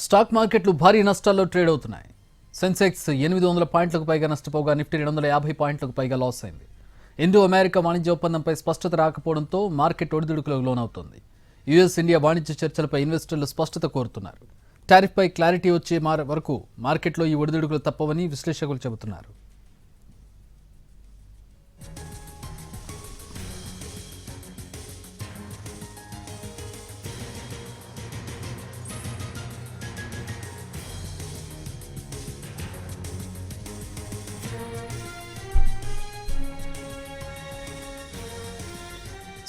Stock మార్కెట్లు భారీ నష్టాల్లో ట్రేడ్ అవుతున్నాయి. సెన్సెక్స్ 800 పాయింట్లకు పైగా నష్టపోగా నిఫ్టీ 250 పాయింట్లకు పైగా లాస్ అయింది. ఇండో అమెరికా వాణిజ్య ఒప్పందంపై స్పష్టత రాకపోవడంతో మార్కెట్ ఒడిదుడుకులకు లోనవుతోంది. యుఎస్ ఇండియా వాణిజ్య చర్చలపై ఇన్వెస్టర్లు స్పష్టత కోరుతున్నారు. టారిఫ్పై క్లారిటీ వచ్చే వరకు మార్కెట్లో ఈ ఒడిదుడుకులు తప్పవని విశ్లేషకులు చెబుతున్నారు.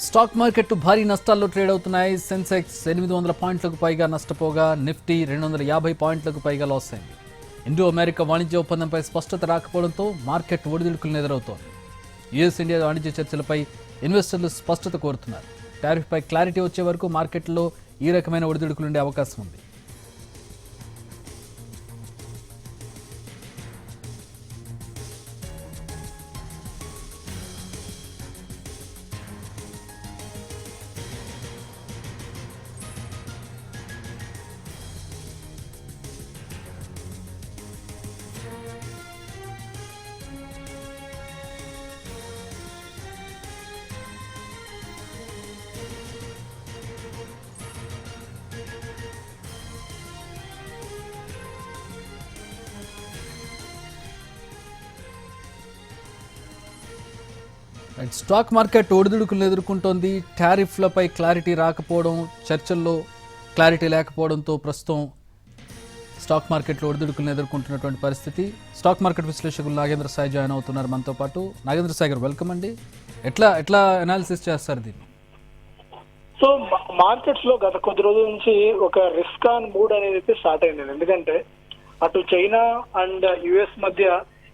స్టాక్ మార్కెట్లు భారీ నష్టాల్లో ట్రేడ్ అవుతున్నాయి. సెన్సెక్స్ 800 పాయింట్లకు పైగా నష్టపోగా నిఫ్టీ 250 పాయింట్లకు పైగా లాస్ అయింది. ఇండో అమెరికా వాణిజ్య ఒప్పందంపై స్పష్టత రాకపోవడంతో మార్కెట్ ఒడిదుడుకులు ఎదురవుతోంది. యుఎస్ ఇండియా వాణిజ్య చర్చలపై ఇన్వెస్టర్లు స్పష్టత కోరుతున్నారు. టారిఫ్పై క్లారిటీ వచ్చే వరకు మార్కెట్లో ఈ రకమైన ఒడిదుడుకులుండే అవకాశం ఉంది. స్టాక్ మార్కెట్ ఒడిదుడుకులను ఎదుర్కొంటోంది. టారిఫ్లపై క్లారిటీ రాకపోవడం, చర్చల్లో క్లారిటీ లేకపోవడంతో ప్రస్తుతం స్టాక్ మార్కెట్లో ఒడిదుడుకులను ఎదుర్కొంటున్నటువంటి పరిస్థితి. స్టాక్ మార్కెట్ విశ్లేషకులు నాగేంద్ర సాయి జాయిన్ అవుతున్నారు మనతో పాటు. నాగేంద్ర సాయి గారు, వెల్కమ్ అండి. ఎట్లా అనాలిసిస్ చేస్తారు దీన్ని? సో మార్కెట్స్ లో గత కొద్ది రోజుల నుంచి ఒక రిస్క్ ఆన్ మూడ్ అనేది స్టార్ట్ అయింది. ఎందుకంటే అటు చైనా అండ్ యుఎస్ మధ్య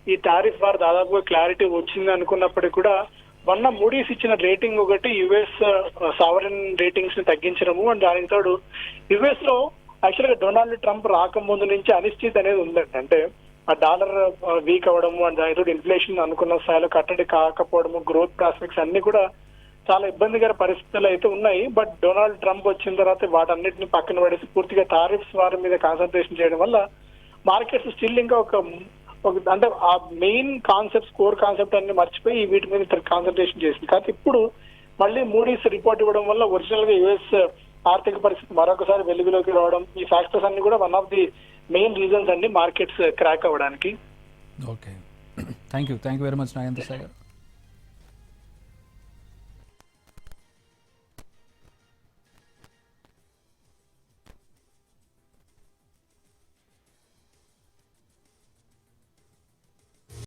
ఈ టారిఫ్ వార్ దాదాపుగా క్లారిటీ వచ్చింది అనుకున్నప్పటికీ కూడా మొన్న మూడీస్ ఇచ్చిన రేటింగ్ ఒకటి యుఎస్ సావరెన్ రేటింగ్స్ ని తగ్గించడము అండ్ దానికి తోడు యుఎస్ లో యాక్చువల్ గా డొనాల్డ్ ట్రంప్ రాకముందు నుంచి అనిశ్చితి అనేది ఉందండి. అంటే ఆ డాలర్ వీక్ అవ్వడము అండ్ దానికి తోడు ఇన్ఫ్లేషన్ అనుకున్న స్థాయిలో కట్టడి కాకపోవడము, గ్రోత్ ప్రాస్పెక్ట్స్ అన్ని కూడా చాలా ఇబ్బందికర పరిస్థితులు అయితే ఉన్నాయి. బట్ డొనాల్డ్ ట్రంప్ వచ్చిన తర్వాత వాటన్నిటిని పక్కన పడేసి పూర్తిగా టారిఫ్స్ వారి మీద కాన్సన్ట్రేషన్ చేయడం వల్ల మార్కెట్స్ స్టిల్ ఇంకా అంటే ఆ మెయిన్ కాన్సెప్ట్స్, కోర్ కాన్సెప్ట్ అన్ని మర్చిపోయి వీటి మీద కాన్సన్ట్రేషన్ చేసింది. కానీ ఇప్పుడు మళ్ళీ మూడీస్ రిపోర్ట్ ఇవ్వడం వల్ల ఒరిజినల్ గా యుఎస్ ఆర్థిక పరిస్థితి మరొకసారి వెలుగులోకి రావడం, ఈ ఫ్యాక్టర్స్ అన్ని కూడా one of the main reasons అండి మార్కెట్స్ క్రాక్ అవ్వడానికి. Okay, thank you very much Nagendra Sai గారు.